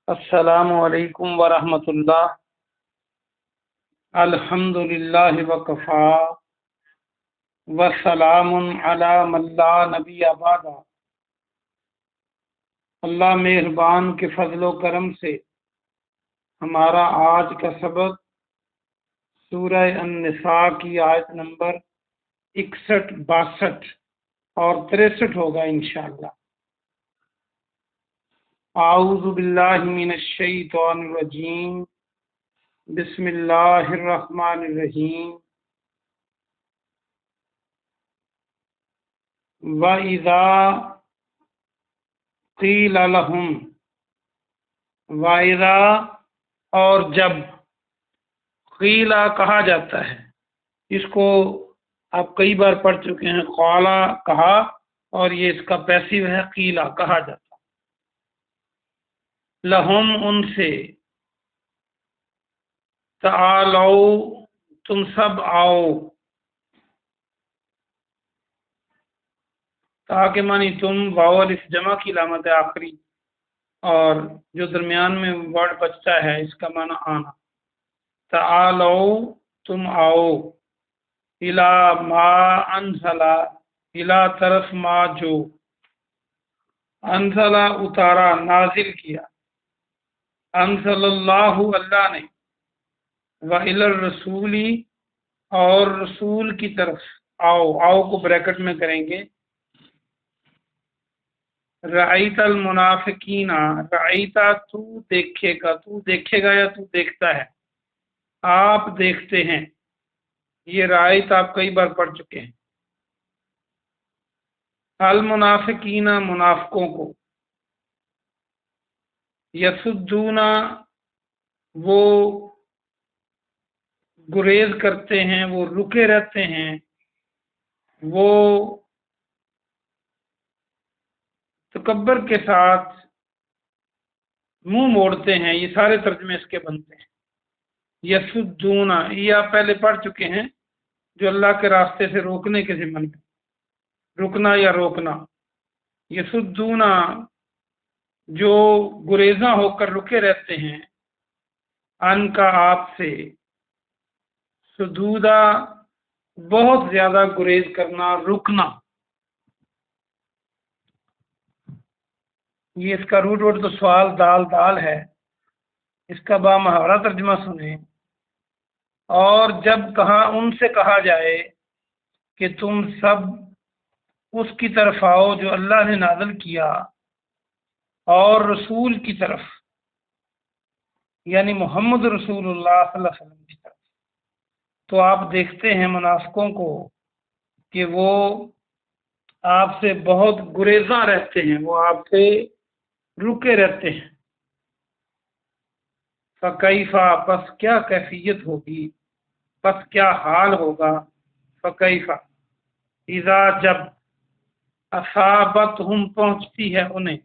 السلام علیکم ورحمۃ اللہ۔ الحمد للہ وکفا وسلام علی من لا نبی بعد۔ اللہ مہربان کے فضل و کرم سے ہمارا آج کا سبق سورہ النساء کی آیت نمبر 61، 62 اور 63 ہوگا انشاءاللہ۔ اعوذ باللہ من الشیطان الرجیم، بسم اللہ الرحمن الرحیم۔ وَإِذَا قِيلَ لَهُمْ، وَإِذَا اور جب، قیلا کہا جاتا ہے، اس کو آپ کئی بار پڑھ چکے ہیں، قالا کہا، اور یہ اس کا پیسو ہے، قیلا کہا جاتا ہے۔ لہم ان سے، تعالو تم سب آؤ، تاکہ معنی تم، واو الف جمع کی علامت ہے آخری، اور جو درمیان میں ورڈ بچتا ہے اس کا معنی آنا۔ تعالو تم آؤ، الا ما انزلا، الا طرف ما جو، انزلا اتارا، نازل کیا، انزل اللہ اللہ نے، وَإِلَى الرَّسُولِ اور رسول کی طرف آؤ، آؤ کو بریکٹ میں کریں گے۔ رأیت المنافقین، رأیتا تو دیکھے گا، تو دیکھے گا یا تو دیکھتا ہے، آپ دیکھتے ہیں، یہ رأیت آپ کئی بار پڑھ چکے ہیں۔ المنافقین منافقوں کو، یصدون وہ گریز کرتے ہیں، وہ رکے رہتے ہیں، وہ تکبر کے ساتھ منہ موڑتے ہیں، یہ سارے ترجمے اس کے بنتے ہیں۔ یصدون یہ آپ پہلے پڑھ چکے ہیں، جو اللہ کے راستے سے روکنے کے ضمن میں، رکنا یا روکنا۔ یصدون جو گریزاں ہو کر رکے رہتے ہیں، ان کا آپ سے، صدودا بہت زیادہ گریز کرنا، رکنا۔ یہ اس کا روٹ تو سوال دال دال ہے، اس کا با محاورہ ترجمہ سنیں۔ اور جب کہا ان سے کہا جائے کہ تم سب اس کی طرف آؤ جو اللہ نے نازل کیا، اور رسول کی طرف، یعنی محمد رسول اللہ صلی اللہ علیہ وسلم کی طرف، تو آپ دیکھتے ہیں منافقوں کو کہ وہ آپ سے بہت گریزاں رہتے ہیں، وہ آپ سے رکے رہتے ہیں۔ فکیفا پس کیا کیفیت ہوگی، پس کیا حال ہوگا، فکیفا اذا جب، اصابتہم پہنچتی ہے انہیں،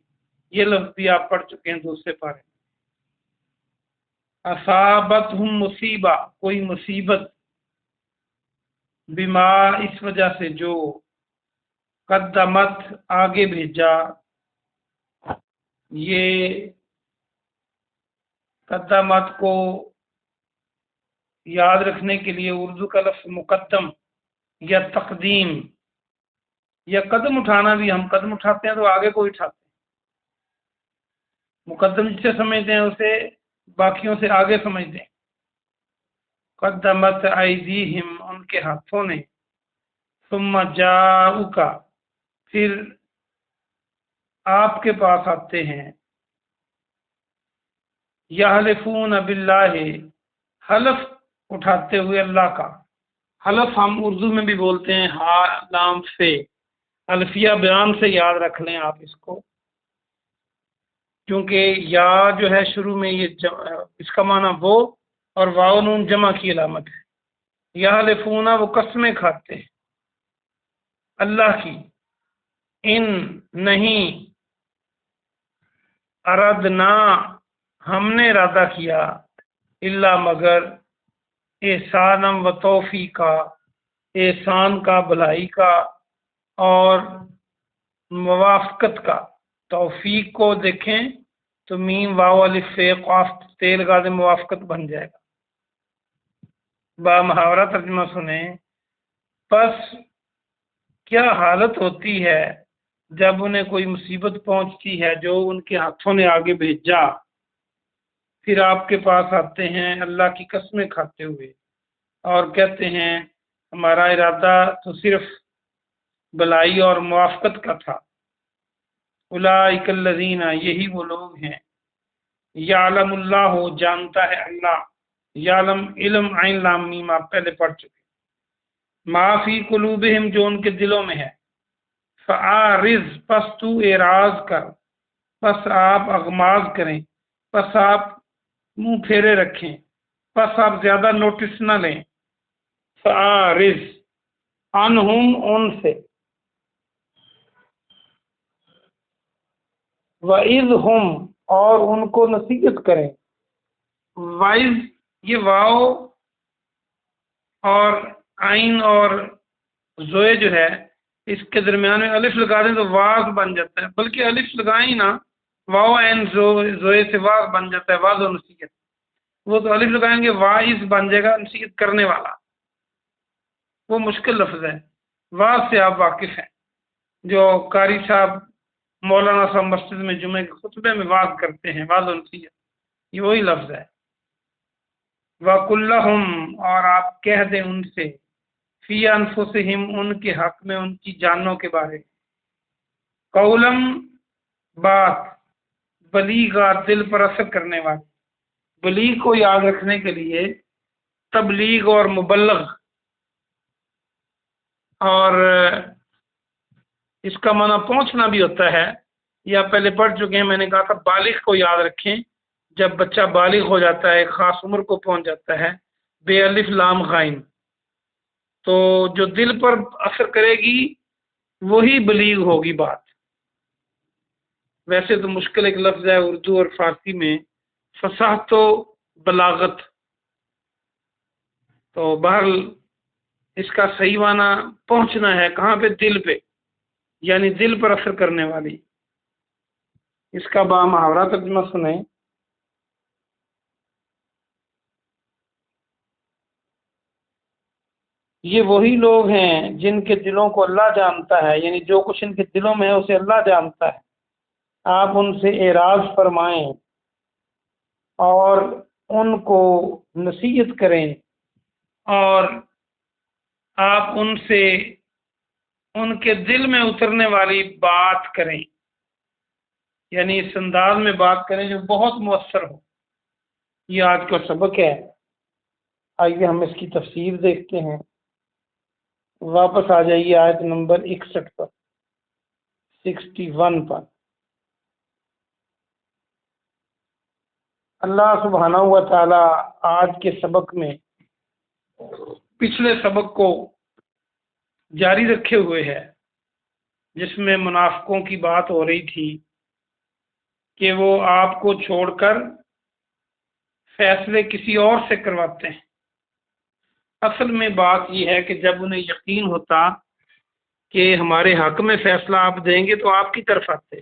یہ لفظ بھی آپ پڑھ چکے ہیں دوسرے پارے۔ اصابتہم مصیبہ کوئی مصیبت، بما اس وجہ سے جو، قدمت آگے بھیجا، یہ قدمت کو یاد رکھنے کے لیے اردو کا لفظ مقدم یا تقدیم، یا قدم اٹھانا بھی، ہم قدم اٹھاتے ہیں تو آگے کو اٹھاتے ہیں، مقدم جسے سمجھتے ہیں اسے باقیوں سے آگے سمجھتے ہیں۔ قدمت ایدیہم ان کے ہاتھوں نے، ثم جاؤک پھر آپ کے پاس آتے ہیں، یحلفون باللہ حلف اٹھاتے ہوئے اللہ کا۔ حلف ہم اردو میں بھی بولتے ہیں ہا لام سے، الفیہ بیان سے یاد رکھ لیں آپ اس کو، کیونکہ یا جو ہے شروع میں یہ اس کا معنی وہ، اور واو نون جمع کی علامت ہے۔ یحلفون وہ قسمیں کھاتے ہیں اللہ کی، ان نہیں، اردنا ہم نے ارادہ کیا، اللہ مگر، احسانم و توفیقا احسان کا، بھلائی کا، اور موافقت کا۔ توفیق کو دیکھیں تو میم واو الف فے قاف تے لگا دیں موافقت بن جائے گا۔ با محاورہ ترجمہ سنیں، پس کیا حالت ہوتی ہے جب انہیں کوئی مصیبت پہنچتی ہے جو ان کے ہاتھوں نے آگے بھیجا، پھر آپ کے پاس آتے ہیں اللہ کی قسمیں کھاتے ہوئے اور کہتے ہیں ہمارا ارادہ تو صرف بلائی اور موافقت کا تھا۔ اولئک الذین، یہی وہ لوگ ہیں، یعلم اللہ، جانتا ہے اللہ، یعلم علم عین لام میم آپ پہلے پڑھ چکے، ما فی قلوبہم جو ان کے دلوں میں ہے، فاعرض پس تو اعراض کر، پس آپ اغماض کریں، پس آپ منہ پھیرے رکھیں، پس آپ زیادہ نوٹس نہ لیں، فاعرض عنہم ان سے، وَإِذْ اور ان کو نصیحت کریں۔ وائز یہ واو اور عین اور زوئے جو ہے اس کے درمیان میں الف لگا دیں تو واز بن جاتا ہے، بلکہ الف لگائیں نا، واو عین زوئے سے واز بن جاتا ہے، واز اور نصیحت، وہ تو الف لگائیں گے وائز بن جائے گا نصیحت کرنے والا، وہ مشکل لفظ ہے۔ واز سے آپ واقف ہیں، جو قاری صاحب مولانا صاحب مسجد میں جمعے کے خطبے میں واز کرتے ہیں، واز و نصیحت، یہ وہی لفظ ہے۔ وَقُلْ لَهُمْ اور آپ کہہ دیں ان سے، فی انفسہم ان کے حق میں، ان کی جانوں کے بارے، قولم بات، بلیغا دل پر اثر کرنے والی۔ بلیغ کو یاد رکھنے کے لیے تبلیغ اور مبلغ، اور اس کا معنی پہنچنا بھی ہوتا ہے، یا پہلے پڑھ چکے ہیں، میں نے کہا تھا بالغ کو یاد رکھیں، جب بچہ بالغ ہو جاتا ہے ایک خاص عمر کو پہنچ جاتا ہے، بے الف لام غائن، تو جو دل پر اثر کرے گی وہی بلیغ ہوگی بات۔ ویسے تو مشکل ایک لفظ ہے اردو اور فارسی میں فصاحت و بلاغت، تو بہرحال اس کا صحیح معنی پہنچنا ہے کہاں پہ؟ دل پہ، یعنی دل پر اثر کرنے والی۔ اس کا با محاورہ ترجمہ سنیں، یہ وہی لوگ ہیں جن کے دلوں کو اللہ جانتا ہے، یعنی جو کچھ ان کے دلوں میں ہے اسے اللہ جانتا ہے۔ آپ ان سے اعراض فرمائیں اور ان کو نصیحت کریں، اور آپ ان سے ان کے دل میں اترنے والی بات کریں، یعنی اس انداز میں بات کریں جو بہت مؤثر ہو۔ یہ آج کا سبق ہے، آئیے ہم اس کی تفسیر دیکھتے ہیں۔ واپس آ جائیے آیت نمبر 61 پر، 61 پر۔ اللہ سبحانہ و تعالی آج کے سبق میں پچھلے سبق کو جاری رکھے ہوئے ہے، جس میں منافقوں کی بات ہو رہی تھی کہ وہ آپ کو چھوڑ کر فیصلے کسی اور سے کرواتے ہیں۔ اصل میں بات یہ ہے کہ جب انہیں یقین ہوتا کہ ہمارے حق میں فیصلہ آپ دیں گے تو آپ کی طرف آتے،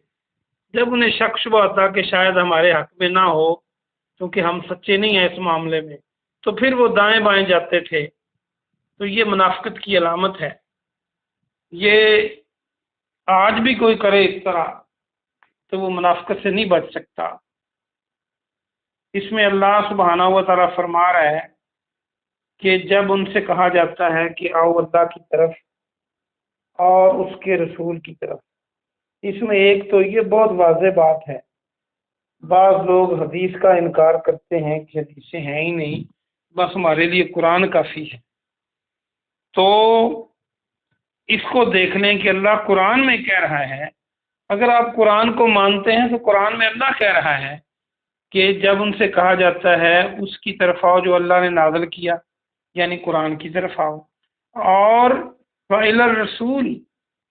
جب انہیں شک شبہ ہوتا کہ شاید ہمارے حق میں نہ ہو کیونکہ ہم سچے نہیں ہیں اس معاملے میں، تو پھر وہ دائیں بائیں جاتے تھے۔ تو یہ منافقت کی علامت ہے، یہ آج بھی کوئی کرے اس طرح تو وہ منافقت سے نہیں بچ سکتا۔ اس میں اللہ سبحانہ و تعالیٰ فرما رہا ہے کہ جب ان سے کہا جاتا ہے کہ آؤ اللہ کی طرف اور اس کے رسول کی طرف، اس میں ایک تو یہ بہت واضح بات ہے، بعض لوگ حدیث کا انکار کرتے ہیں کہ حدیثیں ہیں ہی نہیں، بس ہمارے لیے قرآن کافی ہے۔ تو اس کو دیکھ لیں کہ اللہ قرآن میں کہہ رہا ہے، اگر آپ قرآن کو مانتے ہیں تو قرآن میں اللہ کہہ رہا ہے کہ جب ان سے کہا جاتا ہے اس کی طرف آؤ جو اللہ نے نازل کیا، یعنی قرآن کی طرف آؤ، اور وَإِلَى الرَّسُولِ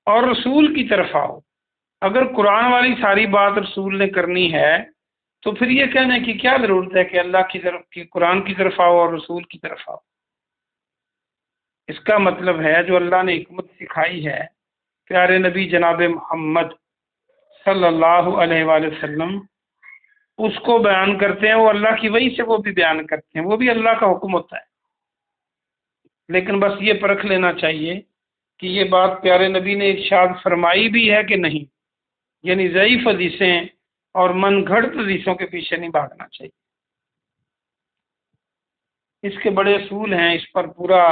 اور رسول کی طرف آؤ۔ اگر قرآن والی ساری بات رسول نے کرنی ہے تو پھر یہ کہنے کی کیا ضرورت ہے کہ اللہ کی طرف کی قرآن کی طرف آؤ اور رسول کی طرف آؤ؟ اس کا مطلب ہے جو اللہ نے حکمت سکھائی ہے پیارے نبی جناب محمد صلی اللہ علیہ وآلہ وسلم اس کو بیان کرتے ہیں، وہ اللہ کی وحی سے وہ بھی بیان کرتے ہیں، وہ بھی اللہ کا حکم ہوتا ہے۔ لیکن بس یہ پرکھ لینا چاہیے کہ یہ بات پیارے نبی نے ارشاد فرمائی بھی ہے کہ نہیں، یعنی ضعیف حدیثیں اور من گھڑت حدیثوں کے پیچھے نہیں بھاگنا چاہیے۔ اس کے بڑے اصول ہیں، اس پر پورا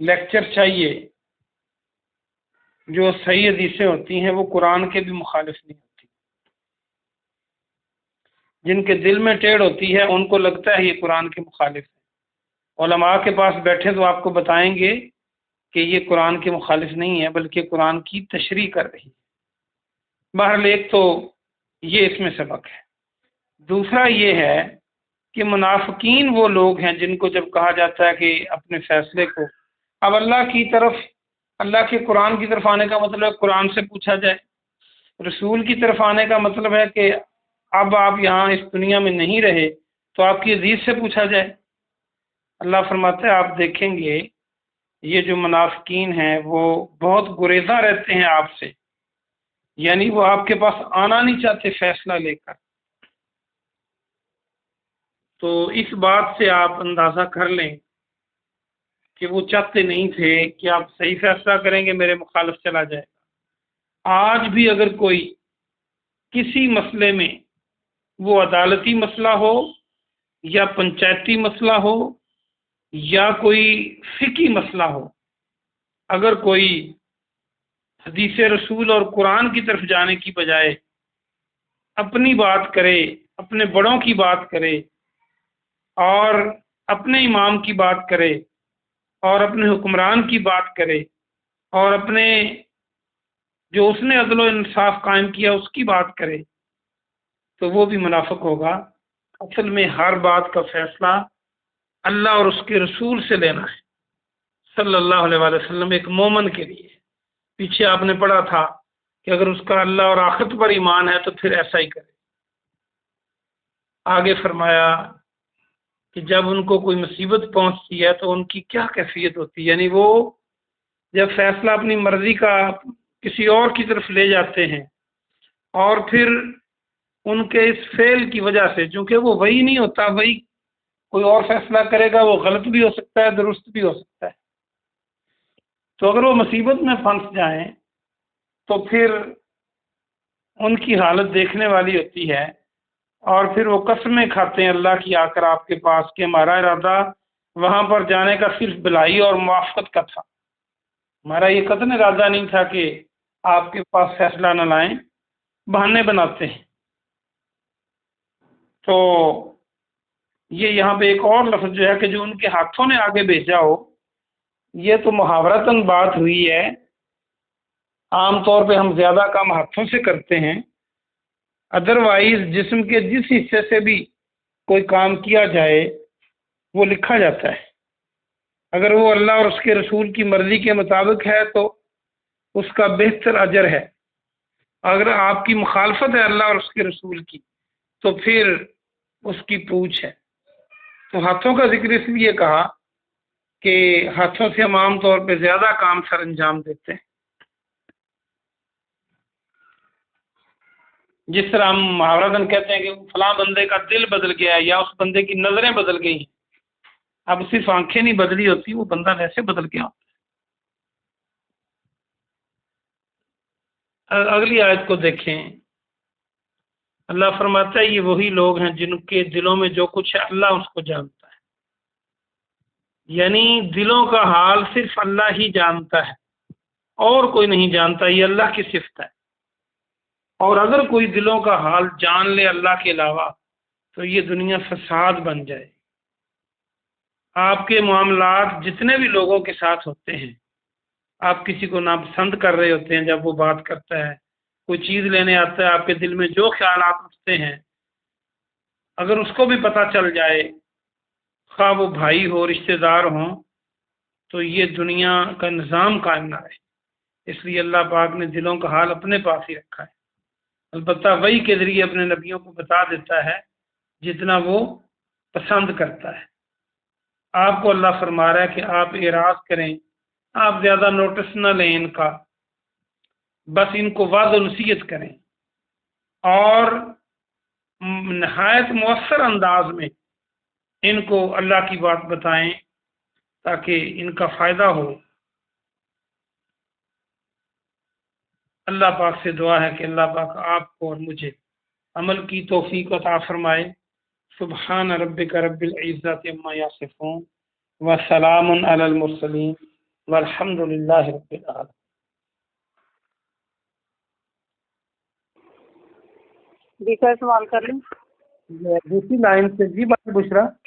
لیکچر چاہیے۔ جو صحیح حدیثیں ہوتی ہیں وہ قرآن کے بھی مخالف نہیں ہوتی۔ جن کے دل میں ٹیڑھ ہوتی ہے ان کو لگتا ہے یہ قرآن کے مخالف ہے، علماء کے پاس بیٹھے تو آپ کو بتائیں گے کہ یہ قرآن کے مخالف نہیں ہے بلکہ قرآن کی تشریح کر رہی ہے۔ بہرحال ایک تو یہ اس میں سبق ہے۔ دوسرا یہ ہے کہ منافقین وہ لوگ ہیں جن کو جب کہا جاتا ہے کہ اپنے فیصلے کو، اب اللہ کی طرف، اللہ کے قرآن کی طرف آنے کا مطلب ہے قرآن سے پوچھا جائے، رسول کی طرف آنے کا مطلب ہے کہ اب آپ یہاں اس دنیا میں نہیں رہے تو آپ کی حدیث سے پوچھا جائے۔ اللہ فرماتا ہے آپ دیکھیں گے یہ جو منافقین ہیں وہ بہت گریزاں رہتے ہیں آپ سے، یعنی وہ آپ کے پاس آنا نہیں چاہتے فیصلہ لے کر۔ تو اس بات سے آپ اندازہ کر لیں کہ وہ چاہتے نہیں تھے کہ آپ صحیح فیصلہ کریں گے، میرے مخالف چلا جائے گا۔ آج بھی اگر کوئی کسی مسئلے میں، وہ عدالتی مسئلہ ہو یا پنچایتی مسئلہ ہو یا کوئی فقہی مسئلہ ہو، اگر کوئی حدیث رسول اور قرآن کی طرف جانے کی بجائے اپنی بات کرے، اپنے بڑوں کی بات کرے اور اپنے امام کی بات کرے اور اپنے حکمران کی بات کرے اور اپنے جو اس نے عدل و انصاف قائم کیا اس کی بات کرے، تو وہ بھی منافق ہوگا۔ اصل میں ہر بات کا فیصلہ اللہ اور اس کے رسول سے لینا ہے صلی اللہ علیہ وآلہ وسلم، ایک مومن کے لیے۔ پیچھے آپ نے پڑھا تھا کہ اگر اس کا اللہ اور آخرت پر ایمان ہے تو پھر ایسا ہی کرے۔ آگے فرمایا کہ جب ان کو کوئی مصیبت پہنچتی ہے تو ان کی کیا کیفیت ہوتی ہے، یعنی وہ جب فیصلہ اپنی مرضی کا کسی اور کی طرف لے جاتے ہیں اور پھر ان کے اس فعل کی وجہ سے، چونکہ وہ وہی نہیں ہوتا، وہی کوئی اور فیصلہ کرے گا، وہ غلط بھی ہو سکتا ہے، درست بھی ہو سکتا ہے۔ تو اگر وہ مصیبت میں پھنس جائیں تو پھر ان کی حالت دیکھنے والی ہوتی ہے، اور پھر وہ قسمیں کھاتے ہیں اللہ کی آ کر آپ کے پاس کہ ہمارا ارادہ وہاں پر جانے کا صرف بلائی اور موافقت کا تھا، ہمارا یہ قطعاً ارادہ نہیں تھا کہ آپ کے پاس فیصلہ نہ لائیں، بہانے بناتے ہیں۔ تو یہ یہاں پہ ایک اور لفظ جو ہے کہ جو ان کے ہاتھوں نے آگے بھیجا ہو، یہ تو محاورتاً بات ہوئی ہے، عام طور پہ ہم زیادہ کام ہاتھوں سے کرتے ہیں، ادروائز جسم کے جس حصے سے بھی کوئی کام کیا جائے وہ لکھا جاتا ہے۔ اگر وہ اللہ اور اس کے رسول کی مرضی کے مطابق ہے تو اس کا بہتر اجر ہے، اگر آپ کی مخالفت ہے اللہ اور اس کے رسول کی تو پھر اس کی پوچھ ہے۔ تو ہاتھوں کا ذکر اس لیے کہا کہ ہاتھوں سے ہم عام طور پہ زیادہ کام سر انجام دیتے ہیں۔ جس طرح ہم محاورتاً کہتے ہیں کہ فلاں بندے کا دل بدل گیا ہے یا اس بندے کی نظریں بدل گئی ہیں، اب صرف آنکھیں نہیں بدلی ہوتی، وہ بندہ ویسے بدل گیا ہوتا ہے۔ اگلی آیت کو دیکھیں، اللہ فرماتا ہے یہ وہی لوگ ہیں جن کے دلوں میں جو کچھ ہے اللہ اس کو جانتا ہے، یعنی دلوں کا حال صرف اللہ ہی جانتا ہے اور کوئی نہیں جانتا، یہ اللہ کی صفت ہے۔ اور اگر کوئی دلوں کا حال جان لے اللہ کے علاوہ تو یہ دنیا فساد بن جائے۔ آپ کے معاملات جتنے بھی لوگوں کے ساتھ ہوتے ہیں، آپ کسی کو ناپسند کر رہے ہوتے ہیں، جب وہ بات کرتا ہے، کوئی چیز لینے آتا ہے، آپ کے دل میں جو خیالات اٹھتے ہیں، اگر اس کو بھی پتہ چل جائے، خواہ وہ بھائی ہو، رشتہ دار ہوں، تو یہ دنیا کا نظام قائم نہ رہے۔ اس لیے اللہ پاک نے دلوں کا حال اپنے پاس ہی رکھا ہے، البتہ وحی کے ذریعے اپنے نبیوں کو بتا دیتا ہے جتنا وہ پسند کرتا ہے۔ آپ کو اللہ فرما رہا ہے کہ آپ اعراض کریں، آپ زیادہ نوٹس نہ لیں ان کا، بس ان کو وعظ و نصیحت کریں اور نہایت مؤثر انداز میں ان کو اللہ کی بات بتائیں تاکہ ان کا فائدہ ہو۔ اللہ پاک سے دعا ہے کہ اللہ پاک آپ کو اور مجھے عمل کی توفیق عطا فرمائے۔ سبحان ربک رب العزت عما یصفون وسلام علی المرسلین والحمد للہ رب العالمین۔ جی سر، سوال کر لیں۔ دوسری لائن سے جی بات بشرا۔